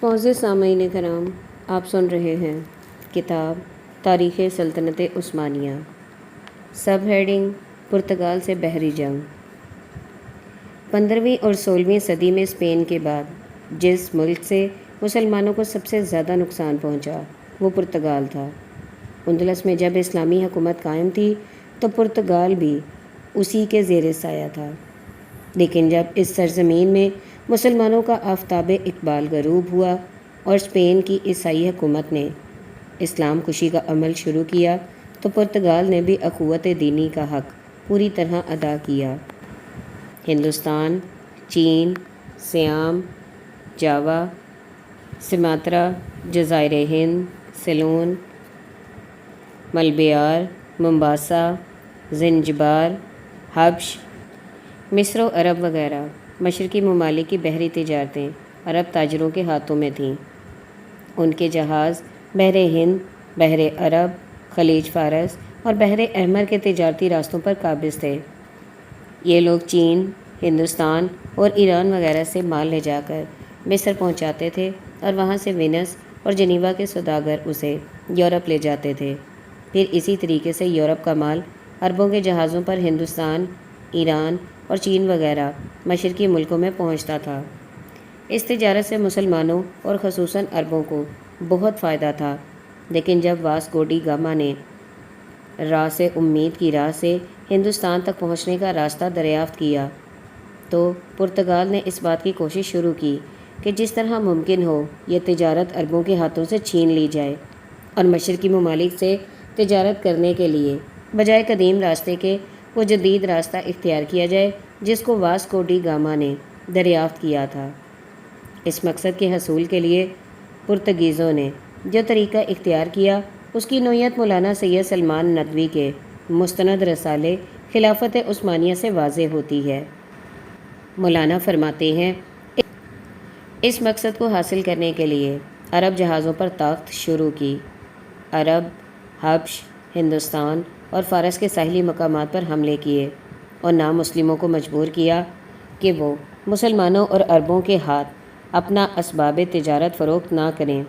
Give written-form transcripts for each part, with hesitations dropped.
معزز سامعین کرام، آپ سن رہے ہیں کتاب تاریخ سلطنت عثمانیہ، سب ہیڈنگ پرتگال سے بحری جنگ۔ 15ویں اور 16ویں صدی میں اسپین کے بعد جس ملک سے مسلمانوں کو سب سے زیادہ نقصان پہنچا وہ پرتگال تھا۔ اندلس میں جب اسلامی حکومت قائم تھی تو پرتگال بھی اسی کے زیر سایہ تھا، لیکن جب اس سرزمین میں مسلمانوں کا آفتاب اقبال غروب ہوا اور اسپین کی عیسائی حکومت نے اسلام کشی کا عمل شروع کیا تو پرتگال نے بھی اخوت دینی کا حق پوری طرح ادا کیا۔ ہندوستان، چین، سیام، جاوا، سماترا، جزائر ہند، سیلون، ملبیار، ممباسا، زنجبار، حبش، مصر و عرب وغیرہ مشرقی ممالک کی بحری تجارتیں عرب تاجروں کے ہاتھوں میں تھیں۔ ان کے جہاز بحر ہند، بحر عرب، خلیج فارس اور بحر احمر کے تجارتی راستوں پر قابض تھے۔ یہ لوگ چین، ہندوستان اور ایران وغیرہ سے مال لے جا کر مصر پہنچاتے تھے اور وہاں سے وینس اور جنیوا کے سوداگر اسے یورپ لے جاتے تھے۔ پھر اسی طریقے سے یورپ کا مال عربوں کے جہازوں پر ہندوستان، ایران اور چین وغیرہ مشرقی ملکوں میں پہنچتا تھا۔ اس تجارت سے مسلمانوں اور خصوصاً عربوں کو بہت فائدہ تھا، لیکن جب واسکو ڈی گاما نے راس امید کی راہ سے ہندوستان تک پہنچنے کا راستہ دریافت کیا تو پرتگال نے اس بات کی کوشش شروع کی کہ جس طرح ممکن ہو یہ تجارت عربوں کے ہاتھوں سے چھین لی جائے اور مشرقی ممالک سے تجارت کرنے کے لیے بجائے قدیم راستے کے وہ جدید راستہ اختیار کیا جائے جس کو واسکو ڈی گاما نے دریافت کیا تھا۔ اس مقصد کے حصول کے لیے پرتگیزوں نے جو طریقہ اختیار کیا اس کی نوعیت مولانا سید سلمان ندوی کے مستند رسالے خلافت عثمانیہ سے واضح ہوتی ہے۔ مولانا فرماتے ہیں، اس مقصد کو حاصل کرنے کے لیے عرب جہازوں پر تاخت شروع کی۔ عرب حبش، ہندوستان اور فارس کے ساحلی مقامات پر حملے کیے اور نامسلموں کو مجبور کیا کہ وہ مسلمانوں اور عربوں کے ہاتھ اپنا اسباب تجارت فروخت نہ کریں۔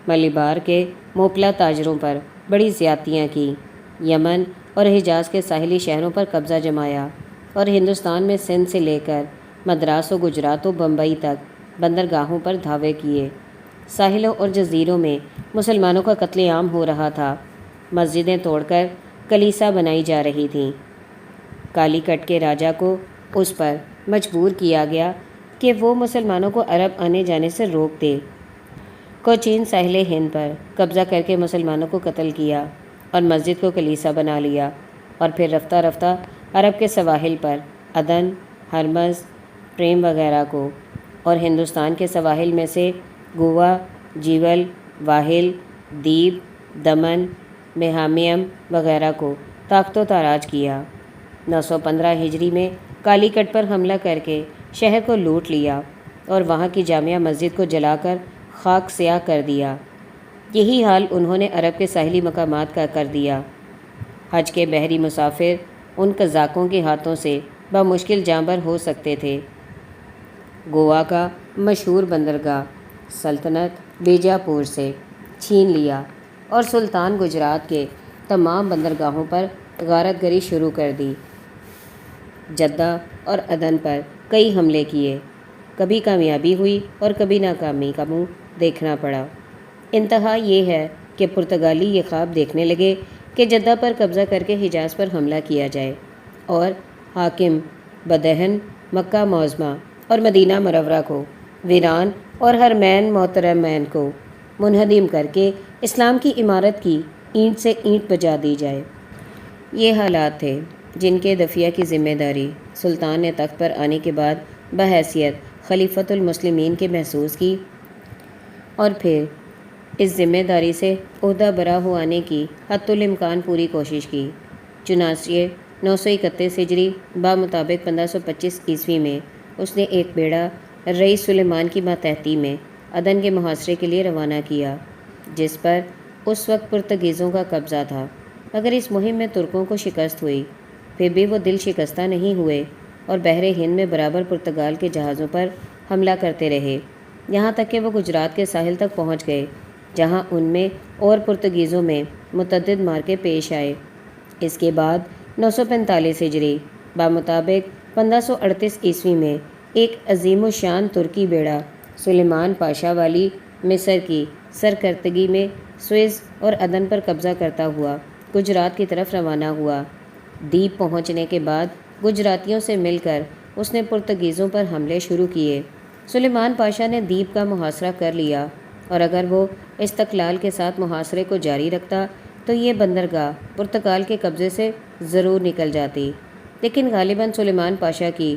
ملبار کے موپلا تاجروں پر بڑی زیادتیاں کی، یمن اور حجاز کے ساحلی شہروں پر قبضہ جمایا اور ہندوستان میں سندھ سے لے کر مدراس و گجرات و بمبئی تک بندرگاہوں پر دھاوے کیے۔ ساحلوں اور جزیروں میں مسلمانوں کا قتل عام ہو رہا تھا، مسجدیں توڑ کر کلیسا بنائی جا رہی تھیں۔ کالی کٹ کے راجا کو اس پر مجبور کیا گیا کہ وہ مسلمانوں کو عرب آنے جانے سے روک دے۔ کوچین ساحل ہند پر قبضہ کر کے مسلمانوں کو قتل کیا اور مسجد کو کلیسا بنا لیا، اور پھر رفتہ رفتہ عرب کے سواحل پر عدن، ہرمز، پریم وغیرہ کو، اور ہندوستان کے سواحل میں سے گوا، جیول، واہل، دیب، دمن، مہامیم وغیرہ کو تاخت و تاراج کیا۔ 915 ہجری میں کالی کٹ پر حملہ کر کے شہر کو لوٹ لیا اور وہاں کی جامع مسجد کو جلا کر خاک سیاہ کر دیا۔ یہی حال انہوں نے عرب کے ساحلی مقامات کا کر دیا۔ حج کے بحری مسافر ان قزاقوں کے ہاتھوں سے بمشکل جاں بر ہو سکتے تھے۔ گوا کا مشہور بندرگاہ سلطنت بیجاپور سے چھین لیا اور سلطان گجرات کے تمام بندرگاہوں پر غارت گری شروع کر دی۔ جدہ اور عدن پر کئی حملے کیے، کبھی کامیابی ہوئی اور کبھی ناکامی کا منہ دیکھنا پڑا۔ انتہا یہ ہے کہ پرتگالی یہ خواب دیکھنے لگے کہ جدہ پر قبضہ کر کے حجاز پر حملہ کیا جائے اور حاکم بدہن مکہ معظمہ اور مدینہ منورہ کو ویران اور حرمین محترمین کو منہدم کر کے اسلام کی عمارت کی اینٹ سے اینٹ بجا دی جائے۔ یہ حالات تھے جن کے دفعہ کی ذمہ داری سلطان نے تخت پر آنے کے بعد بحیثیت خلیفۃ المسلمین کے محسوس کی اور پھر اس ذمہ داری سے عہدہ برا ہونے کی حتی الامکان پوری کوشش کی۔ چنانچہ 931 ہجری بمطابق 1525 عیسوی میں اس نے ایک بیڑا رئیس سلیمان کی ماتحتی میں عدن کے محاصرے کے لیے روانہ کیا، جس پر اس وقت پرتگیزوں کا قبضہ تھا۔ مگر اس مہم میں ترکوں کو شکست ہوئی، پھر بھی وہ دل شکستہ نہیں ہوئے اور بحر ہند میں برابر پرتگال کے جہازوں پر حملہ کرتے رہے۔ یہاں تک کہ وہ گجرات کے ساحل تک پہنچ گئے، جہاں ان میں اور پرتگیزوں میں متعدد مارکے پیش آئے۔ اس کے بعد 945 ہجری بمطابق 1538 عیسوی میں ایک عظیم الشان ترکی بیڑا سلیمان پاشا والی مصر کی سرکردگی میں سوئز اور عدن پر قبضہ کرتا ہوا گجرات کی طرف روانہ ہوا۔ دیپ پہنچنے کے بعد گجراتیوں سے مل کر اس نے پرتگیزوں پر حملے شروع کیے۔ سلیمان پاشا نے دیپ کا محاصرہ کر لیا، اور اگر وہ استقلال کے ساتھ محاصرے کو جاری رکھتا تو یہ بندرگاہ پرتگال کے قبضے سے ضرور نکل جاتی، لیکن غالباً سلیمان پاشا کی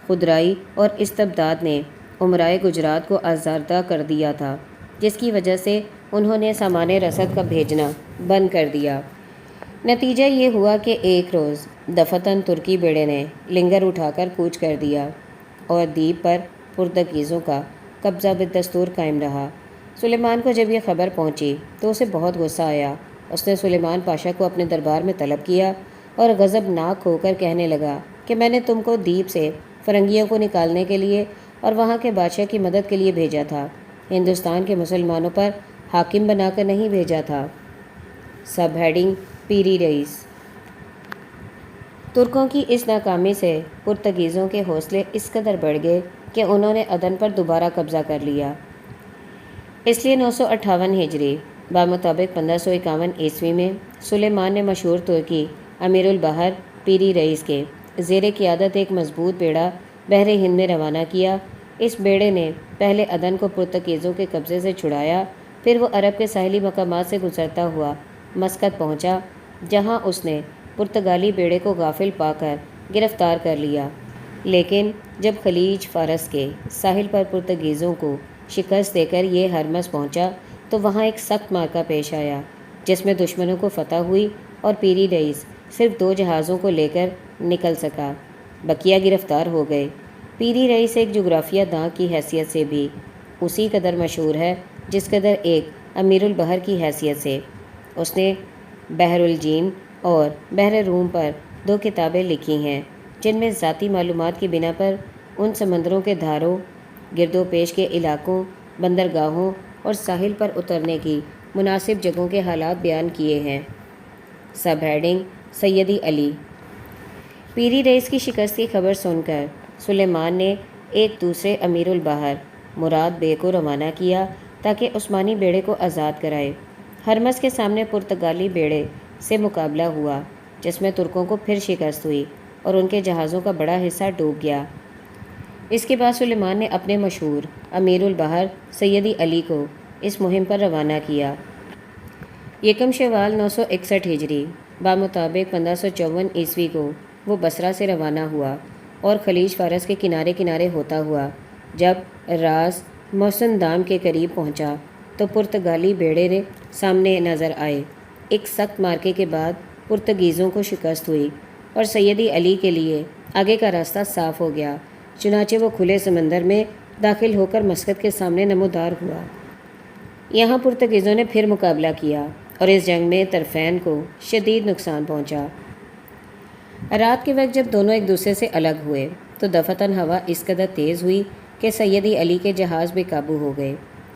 خودرائی اور استبداد نے امرائے گجرات کو آزردہ کر دیا تھا، جس کی وجہ سے انہوں نے سامان رسد کا بھیجنا بند کر دیا۔ نتیجہ یہ ہوا کہ ایک روز دفتن ترکی بیڑے نے لنگر اٹھا کر کوچ کر دیا، اور دیپ پر پرتگیزوں کا قبضہ بالدستور قائم رہا۔ سلیمان کو جب یہ خبر پہنچی تو اسے بہت غصہ آیا۔ اس نے سلیمان پاشا کو اپنے دربار میں طلب کیا اور غضبناک ہو کر کہنے لگا کہ میں نے تم کو دیپ سے فرنگیوں کو نکالنے کے لیے اور وہاں کے بادشاہ کی مدد کے لیے بھیجا تھا، ہندوستان کے مسلمانوں پر حاکم بنا کر نہیں بھیجا تھا۔ سب ہیڈنگ پیری رئیس۔ ترکوں کی اس ناکامی سے پرتگیزوں کے حوصلے اس قدر بڑھ گئے کہ انہوں نے عدن پر دوبارہ قبضہ کر لیا۔ اس لیے 958 ہجری بمطابق 1551 عیسوی میں سلیمان نے مشہور ترکی امیر البحر پیری رئیس کے زیر قیادت ایک مضبوط بیڑا بحر ہند میں روانہ کیا۔ اس بیڑے نے پہلے عدن کو پرتگیزوں کے قبضے سے چھڑایا، پھر وہ عرب کے ساحلی مقامات سے گزرتا ہوا مسقط پہنچا، جہاں اس نے پرتگالی بیڑے کو غافل پا کر گرفتار کر لیا۔ لیکن جب خلیج فارس کے ساحل پر پرتگیزوں کو شکست دے کر یہ ہرمز پہنچا تو وہاں ایک سخت معرکہ پیش آیا، جس میں دشمنوں کو فتح ہوئی اور پیری رئیس صرف 2 جہازوں کو لے کر نکل سکا، بقیہ گرفتار ہو گئے۔ پیری رئیس ایک جغرافیہ داں کی حیثیت سے بھی اسی قدر مشہور ہے جس قدر ایک امیر البحر کی حیثیت سے۔ اس نے بحر الجین اور بحر روم پر 2 کتابیں لکھی ہیں، جن میں ذاتی معلومات کی بنا پر ان سمندروں کے دھاروں، گرد و پیش کے علاقوں، بندرگاہوں اور ساحل پر اترنے کی مناسب جگہوں کے حالات بیان کیے ہیں۔ سب ہیڈنگ سیدی علی۔ پیری رئیس کی شکست کی خبر سن کر سلیمان نے ایک دوسرے امیر البحر مراد بے کو روانہ کیا تاکہ عثمانی بیڑے کو آزاد کرائے۔ ہرمز کے سامنے پرتگالی بیڑے سے مقابلہ ہوا، جس میں ترکوں کو پھر شکست ہوئی اور ان کے جہازوں کا بڑا حصہ ڈوب گیا۔ اس کے بعد سلیمان نے اپنے مشہور امیر البحر سیدی علی کو اس مہم پر روانہ کیا۔ یکم شوال 961 ہجری بمطابق 1554 عیسوی کو وہ بصرہ سے روانہ ہوا اور خلیج فارس کے کنارے کنارے ہوتا ہوا جب راس محسن دام کے قریب پہنچا تو پرتگالی بیڑے نے سامنے نظر آئے۔ ایک سخت مارکے کے بعد پرتگیزوں کو شکست ہوئی اور سیدی علی کے لیے آگے کا راستہ صاف ہو گیا، چنانچہ وہ کھلے سمندر میں داخل ہو کر مسقط کے سامنے نمودار ہوا۔ یہاں پرتگیزوں نے پھر مقابلہ کیا اور اس جنگ میں طرفین کو شدید نقصان پہنچا۔ رات کے وقت جب دونوں ایک دوسرے سے الگ ہوئے تو دفتن ہوا اس قدر تیز ہوئی کہ سیدی علی کے جہاز بے قابو ہو گئے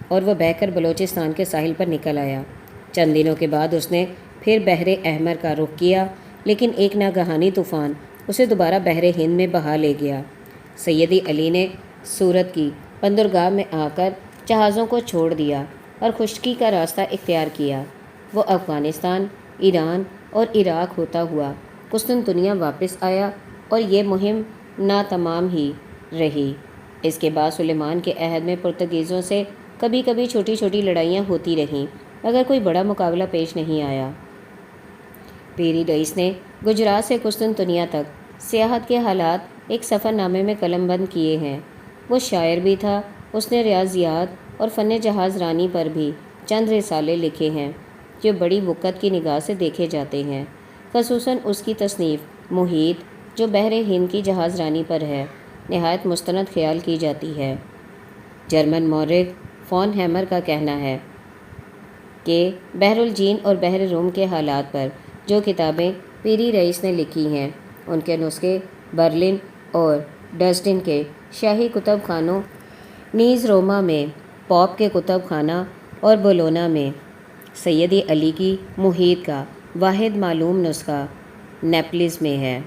اور وہ بہہ کر بلوچستان کے ساحل پر نکل آیا۔ چند دنوں کے بعد اس نے پھر بحر احمر کا رخ کیا، لیکن ایک ناگہانی طوفان اسے دوبارہ بحر ہند میں بہا لے گیا۔ سیدی علی نے سورت کی بندرگاہ میں آ کر جہازوں کو چھوڑ دیا اور خشکی کا راستہ اختیار کیا۔ وہ افغانستان، ایران اور عراق ہوتا ہوا قسطنطنیہ واپس آیا اور یہ مہم ناتمام ہی رہی۔ اس کے بعد سلیمان کے عہد میں پرتگیزوں سے کبھی کبھی چھوٹی چھوٹی لڑائیاں ہوتی رہیں، مگر کوئی بڑا مقابلہ پیش نہیں آیا۔ پیری رئیس نے گجرات سے قسطنطنیہ تک سیاحت کے حالات ایک سفر نامے میں قلم بند کیے ہیں۔ وہ شاعر بھی تھا۔ اس نے ریاضیات اور فن جہاز رانی پر بھی چند رسالے لکھے ہیں جو بڑی وقت کی نگاہ سے دیکھے جاتے ہیں، خصوصاً اس کی تصنیف محیط جو بحر ہند کی جہاز رانی پر ہے، نہایت مستند خیال کی جاتی ہے۔ جرمن مورخ فون ہیمر کا کہنا ہے کہ بحر الجین اور بحر روم کے حالات پر جو کتابیں پیری رئیس نے لکھی ہیں، ان کے نسخے برلن اور ڈرزڈن کے شاہی کتب خانوں نیز روما میں پوپ کے کتب خانہ اور بولونا میں سید علی کی محیط کا واحد معلوم نسخہ نیپلز میں ہے۔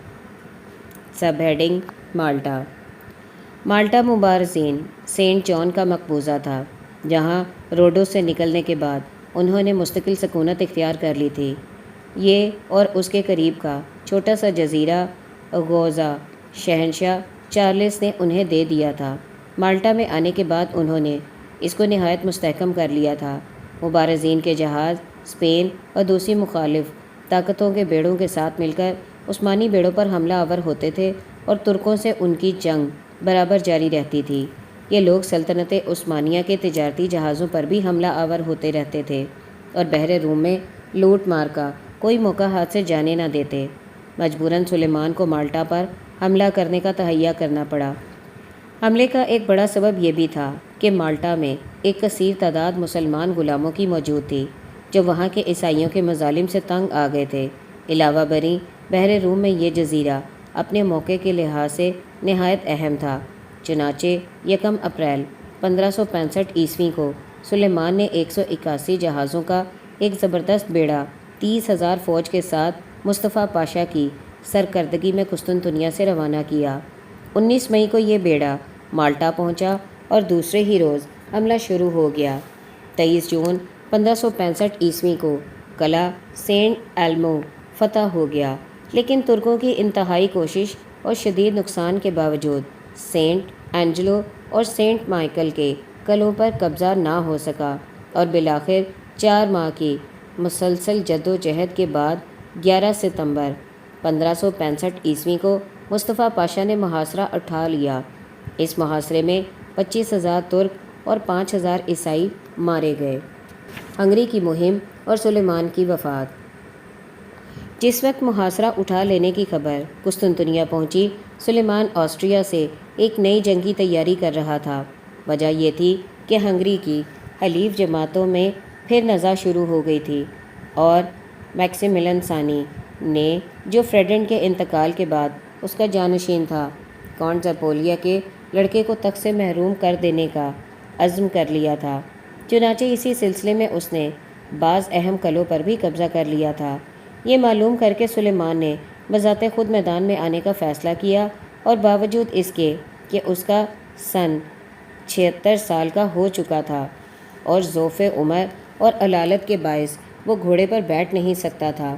سب ہیڈنگ: مالٹا۔ مالٹا مبارزین سینٹ جان کا مقبوضہ تھا، جہاں روڈو سے نکلنے کے بعد انہوں نے مستقل سکونت اختیار کر لی تھی۔ یہ اور اس کے قریب کا چھوٹا سا جزیرہ غوزہ شہنشاہ چارلس نے انہیں دے دیا تھا۔ مالٹا میں آنے کے بعد انہوں نے اس کو نہایت مستحکم کر لیا تھا۔ مبارزین کے جہاز اسپین اور دوسری مخالف طاقتوں کے بیڑوں کے ساتھ مل کر عثمانی بیڑوں پر حملہ آور ہوتے تھے اور ترکوں سے ان کی جنگ برابر جاری رہتی تھی۔ یہ لوگ سلطنت عثمانیہ کے تجارتی جہازوں پر بھی حملہ آور ہوتے رہتے تھے اور بحر روم میں لوٹ مار کا کوئی موقع ہاتھ سے جانے نہ دیتے۔ مجبوراً سلیمان کو مالٹا پر حملہ کرنے کا تہیہ کرنا پڑا۔ حملے کا ایک بڑا سبب یہ بھی تھا کہ مالٹا میں ایک کثیر تعداد مسلمان غلاموں کی موجود تھی، جو وہاں کے عیسائیوں کے مظالم سے تنگ آ گئے تھے۔ علاوہ بری بحر روم میں یہ جزیرہ اپنے موقع کے لحاظ سے نہایت اہم تھا۔ چنانچہ 1 اپریل 1565 عیسوی کو سلیمان نے 181 جہازوں کا ایک زبردست بیڑا 30,000 فوج کے ساتھ مصطفیٰ پاشا کی سرکردگی میں قسطنطنیہ سے روانہ کیا۔ 19 مئی کو یہ بیڑا مالٹا پہنچا اور دوسرے ہی روز حملہ شروع ہو گیا۔ 23 جون 1565 عیسوی کو قلعہ سینٹ ایلمو فتح ہو گیا، لیکن ترکوں کی انتہائی کوشش اور شدید نقصان کے باوجود سینٹ اینجلو اور سینٹ مائیکل کے قلعوں پر قبضہ نہ ہو سکا، اور بالآخر 4 ماہ کی مسلسل جد و جہد کے بعد 11 ستمبر 1565 عیسوی کو مصطفیٰ پاشا نے محاصرہ اٹھا لیا۔ اس محاصرے میں 25,000 ترک اور 5,000 عیسائی مارے گئے۔ ہنگری کی مہم اور سلیمان کی وفات۔ جس وقت محاصرہ اٹھا لینے کی خبر قسطنطنیہ پہنچی، سلیمان آسٹریا سے ایک نئی جنگ کی تیاری کر رہا تھا۔ وجہ یہ تھی کہ ہنگری کی حلیف جماعتوں میں پھر نزاع شروع ہو گئی تھی، اور میکسیملن ثانی نے، جو فریڈنٹ کے انتقال کے بعد اس کا جانشین تھا، کانٹ زاپولیا کے لڑکے کو تخت سے محروم کر دینے کا عزم کر لیا تھا۔ چنانچہ اسی سلسلے میں اس نے بعض اہم قلعوں پر بھی قبضہ کر لیا تھا۔ یہ معلوم کر کے سلیمان نے بذات خود میدان میں آنے کا فیصلہ کیا، اور باوجود اس کے کہ اس کا سن 76 سال کا ہو چکا تھا اور ضعف عمر اور علالت کے باعث وہ گھوڑے پر بیٹھ نہیں سکتا تھا،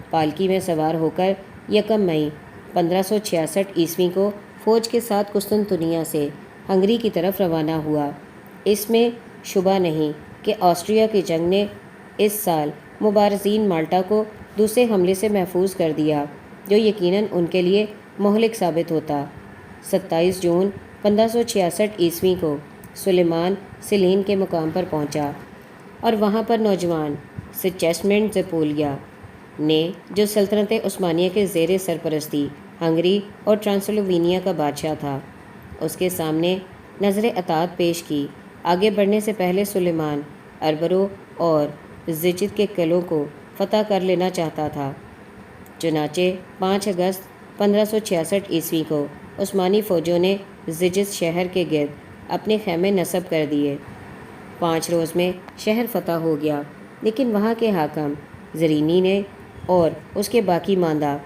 پالکی میں سوار ہو کر 1 مئی 1566 عیسوی کو فوج کے ساتھ قسطنطنیہ سے ہنگری کی طرف روانہ ہوا۔ اس میں شبہ نہیں کہ آسٹریا کی جنگ نے اس سال مبارزین مالٹا کو دوسرے حملے سے محفوظ کر دیا، جو یقیناً ان کے لیے مہلک ثابت ہوتا۔ 27 جون 1566 عیسوی کو سلیمان سلین کے مقام پر پہنچا، اور وہاں پر نوجوان سچیسمنڈ زاپولیا نے، جو سلطنت عثمانیہ کے زیر سرپرستی ہنگری اور ٹرانسلوینیا کا بادشاہ تھا، اس کے سامنے نظر اطاعت پیش کی۔ آگے بڑھنے سے پہلے سلیمان اربرو اور زیجت کے قلعوں کو فتح کر لینا چاہتا تھا۔ چنانچہ 5 اگست 1566 عیسوی کو عثمانی فوجوں نے زیجت شہر کے گرد اپنے خیمے نصب کر دیے۔ 5 روز میں شہر فتح ہو گیا، لیکن وہاں کے حاکم زرینی نے اور اس کے باقی ماندہ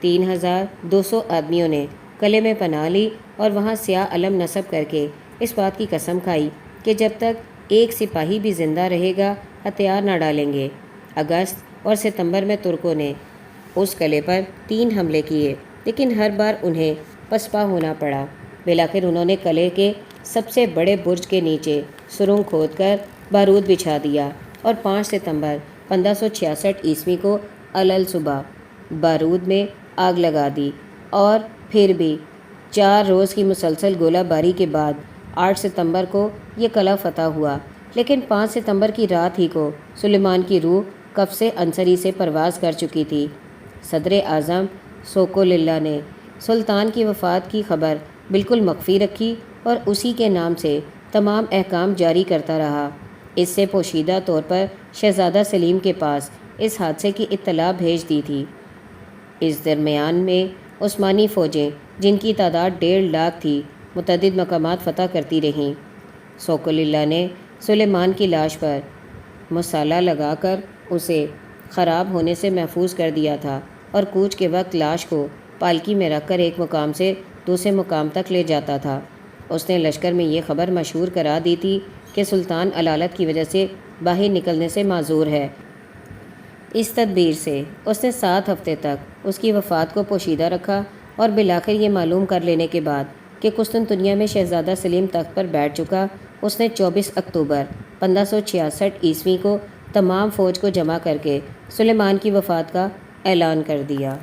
3,200 آدمیوں نے قلعے میں پناہ لی اور وہاں سیاہ علم نصب کر کے اس بات کی قسم کھائی کہ جب تک ایک سپاہی بھی زندہ رہے گا ہتھیار نہ ڈالیں گے۔ اگست اور ستمبر میں ترکوں نے اس قلعے پر 3 حملے کیے، لیکن ہر بار انہیں پسپا ہونا پڑا۔ بالآخر انہوں نے قلعے کے سب سے بڑے برج کے نیچے سرنگ کھود کر بارود بچھا دیا، اور 5 ستمبر 1566 عیسوی کو الصبح بارود میں آگ لگا دی، اور پھر بھی 4 روز کی مسلسل گولہ باری کے بعد 8 ستمبر کو یہ قلعہ فتح ہوا۔ لیکن 5 ستمبر کی رات ہی کو سلیمان کی روح قفس عنصری سے پرواز کر چکی تھی۔ صدر اعظم سوکوللہ نے سلطان کی وفات کی خبر بالکل مخفی رکھی اور اسی کے نام سے تمام احکام جاری کرتا رہا۔ اس سے پوشیدہ طور پر شہزادہ سلیم کے پاس اس حادثے کی اطلاع بھیج دی تھی۔ اس درمیان میں عثمانی فوجیں، جن کی تعداد 1.5 لاکھ تھی، متعدد مقامات فتح کرتی رہیں سوکل اللہ نے سلیمان کی لاش پر مصالحہ لگا کر اسے خراب ہونے سے محفوظ کر دیا تھا اور کوچ کے وقت لاش کو پالکی میں رکھ کر ایک مقام سے دوسرے مقام تک لے جاتا تھا۔ اس نے لشکر میں یہ خبر مشہور کرا دی تھی کہ سلطان علالت کی وجہ سے باہر نکلنے سے معذور ہے۔ اس تدبیر سے اس نے 7 ہفتے تک اس کی وفات کو پوشیدہ رکھا اور بالآخر یہ معلوم کر لینے کے بعد کہ قسطنطنیہ میں شہزادہ سلیم تخت پر بیٹھ چکا، اس نے 24 اکتوبر 1566 عیسوی کو تمام فوج کو جمع کر کے سلیمان کی وفات کا اعلان کر دیا۔